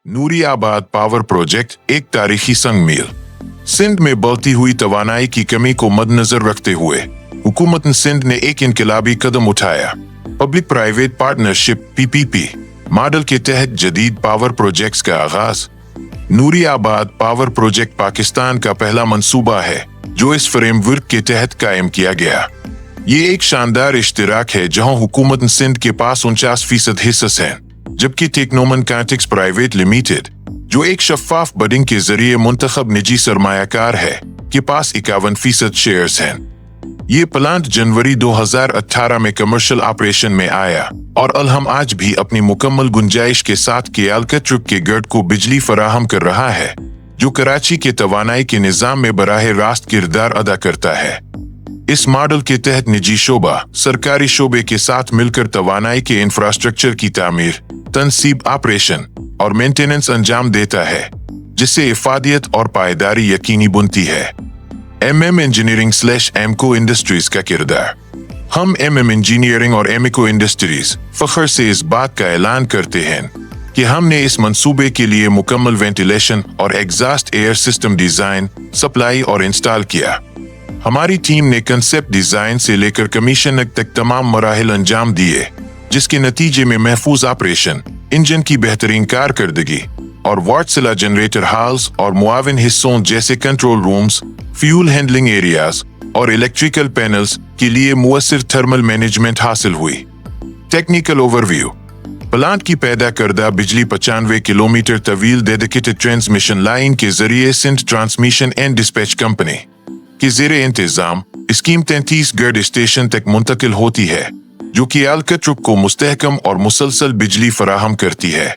नूरी आबाद power project एक तारीखी संग मील। सिंध में बढ़ती हुई तवानाई की कमी को मद्देनजर रखते हुए हुकूमत सिंध ने एक इनकलाबी कदम उठाया। Public private partnership (PPP) model के तहत जदीद पावर प्रोजेक्ट्स का आगाज। नूरी आबाद पावर प्रोजेक्ट पाकिस्तान का पहला मंसूबा है जो इस फ्रेमवर्क के तहत कायम किया गया। ये एक शानदार इश्तिराक है जहां हुकूमत सिंध के पास 49% हिस्सा है, जबकि टेक्नोमन कॉन्टेक्स प्राइवेट लिमिटेड, जो एक शफाफ बिडिंग के जरिए मुंतखब निजी सरमायाकार है, के पास 51% शेयर्स हैं। ये प्लांट जनवरी 2018 में कमर्शियल ऑपरेशन में आया और अलहम आज भी अपनी मुकम्मल गुंजाइश के साथ केयालकट्रुक के गर्द को बिजली फराहम कर रहा है, जो कराची के तवानाई के निजाम में बराह रास्त किरदार अदा करता है। इस मॉडल के तहत निजी शोबा सरकारी शोबे के साथ मिलकर तवानाई के इंफ्रास्ट्रक्चर की तामीर, तनसीब, ऑपरेशन और मेंटेनेंस अंजाम देता है, जिससे इफादियत और पायदारी यकीनी बनती है। MM इंजीनियरिंग/एमको इंडस्ट्रीज का किरदार। हम MM इंजीनियरिंग और एमिको इंडस्ट्रीज फख्र से इस बात का ऐलान करते हैं कि हमने इस मंसूबे के लिए मुकम्मल वेंटिलेशन और exhaust air system design, supply और इंस्टॉल किया। हमारी टीम ने कंसेप्ट डिजाइन से लेकर कमीशन तक तमाम मराहिल अंजाम दिए, जिसके नतीजे में महफूज ऑपरेशन, इंजन की बेहतरीन कारकर्दगी और वाटसिला जनरेटर हॉल्स और मुआविन हिस्सों जैसे control rooms, fuel handling areas और इलेक्ट्रिकल पैनल्स के लिए मुअस्सिर थर्मल मैनेजमेंट हासिल हुई। Technical overview. प्लांट की पैदा करदा बिजली 95 किलोमीटर तवील डेडिकेटेड ट्रांसमिशन लाइन के जरिए Sindh transmission and dispatch company के ज़ेरे इंतजाम स्कीम 33 गर्ड स्टेशन तक मुंतकिल होती है, जो कि केयालकट्रुक को मुस्तहकम और मुसलसल बिजली फराहम करती है।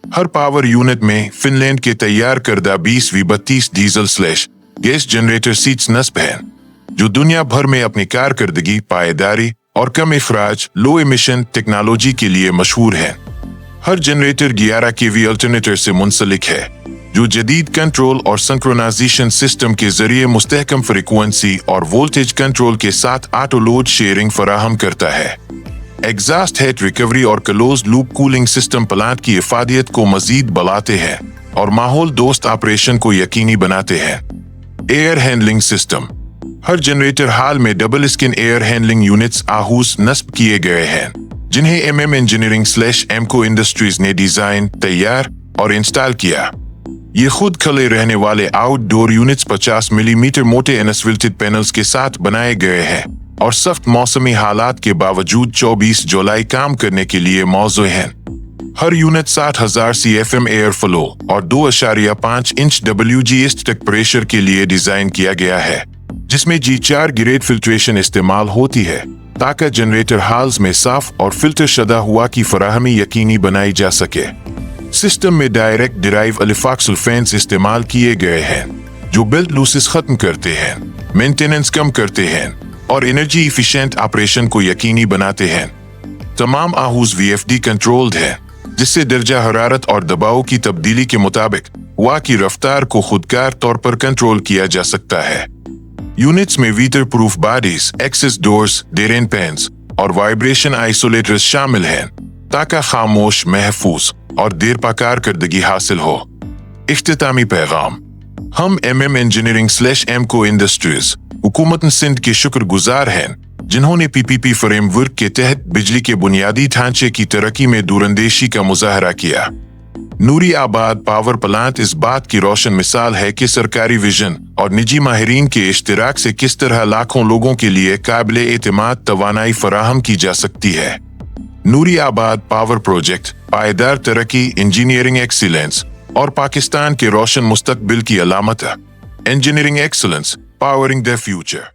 हर पावर यूनिट में फिनलैंड के तैयार करदा 20V32 डीजल/गैस जनरेटर सीट्स नस्ब हैं, जो दुनिया भर में अपनी कारकर्दगी, पायदारी और कम इखराज लो एमिशन टेक्नोलॉजी के लिए मशहूर है। हर जनरेटर 11 kV अल्टरनेटर से मुंसलिक है, जो जदीद कंट्रोल और सिंक्रोनाइजेशन सिस्टम के जरिए मुस्तहकम फ्रीक्वेंसी और वोल्टेज कंट्रोल के साथ ऑटो लोड शेयरिंग फराहम करता है। एग्जॉस्ट हेड रिकवरी और close loop cooling system plant की इफादियत को मजीद बढ़ाते हैं और माहौल दोस्त ऑपरेशन को यकीनी बनाते हैं। Air handling system. हर जनरेटर हॉल में double skin air handling units आहूस नस्ब किए गए हैं, जिन्हें MM इंजीनियरिंग/एमको इंडस्ट्रीज ने डिजाइन, तैयार और इंस्टॉल किया। ये खुद खले रहने वाले आउटडोर यूनिट्स 50 मिलीमीटर मोटे एनसविल्टेड पैनल्स के साथ बनाए गए हैं और सख्त मौसमी हालात के बावजूद 24 जुलाई काम करने के लिए मौजूद हैं। हर यूनिट 60,000 CFM एयर फ्लो और 2.5 इंच WG तक प्रेशर के लिए डिजाइन किया गया है, जिसमें G4 ग्रेड फिल्ट्रेशन इस्तेमाल होती है ताकि जनरेटर हॉल्स में साफ और फिल्टर शुदा हवा की फराहमी यकीनी बनाई जा सके। सिस्टम में डायरेक्ट डिराइव अलिफाक्सल फैंस इस्तेमाल किए गए हैं, जो बेल्ट लूसेस खत्म करते हैं, मेंटेनेंस कम करते हैं और एनर्जी इफिशिएंट ऑपरेशन को यकीनी बनाते हैं। तमाम आहूज VFD कंट्रोल्ड है, जिससे दर्जा हरारत और दबाव की तब्दीली के मुताबिक हवा की रफ्तार को खुदकार तौर पर कंट्रोल किया जा सकता है। यूनिट्स में weather proof bodies, access doors, drain pans और वाइब्रेशन आइसोलेटर्स शामिल हैं, ताकि खामोश, महफूज और देर पा कारकर्दगी हासिल हो। इख्तितामी पैगाम। हम MM इंजीनियरिंग/एमको इंडस्ट्रीज हुकूमत सिंध के शुक्रगुजार हैं, जिन्होंने PPP फ्रेमवर्क के तहत बिजली के बुनियादी ढांचे की तरक्की में दूरंदेशी का मुजाहरा किया। नूरी आबाद पावर प्लांट इस बात की रोशन मिसाल है कि सरकारी विजन और निजी माहिरीन के इश्तिराक से किस तरह लाखों लोगों के लिए काबिले एतमाद तवानाई फराहम की जा सकती है। नूरी आबाद पावर प्रोजेक्ट पायदार तरक्की, इंजीनियरिंग एक्सीलेंस और पाकिस्तान के रोशन मुस्तकबिल की अलामत है। Engineering excellence, powering the future.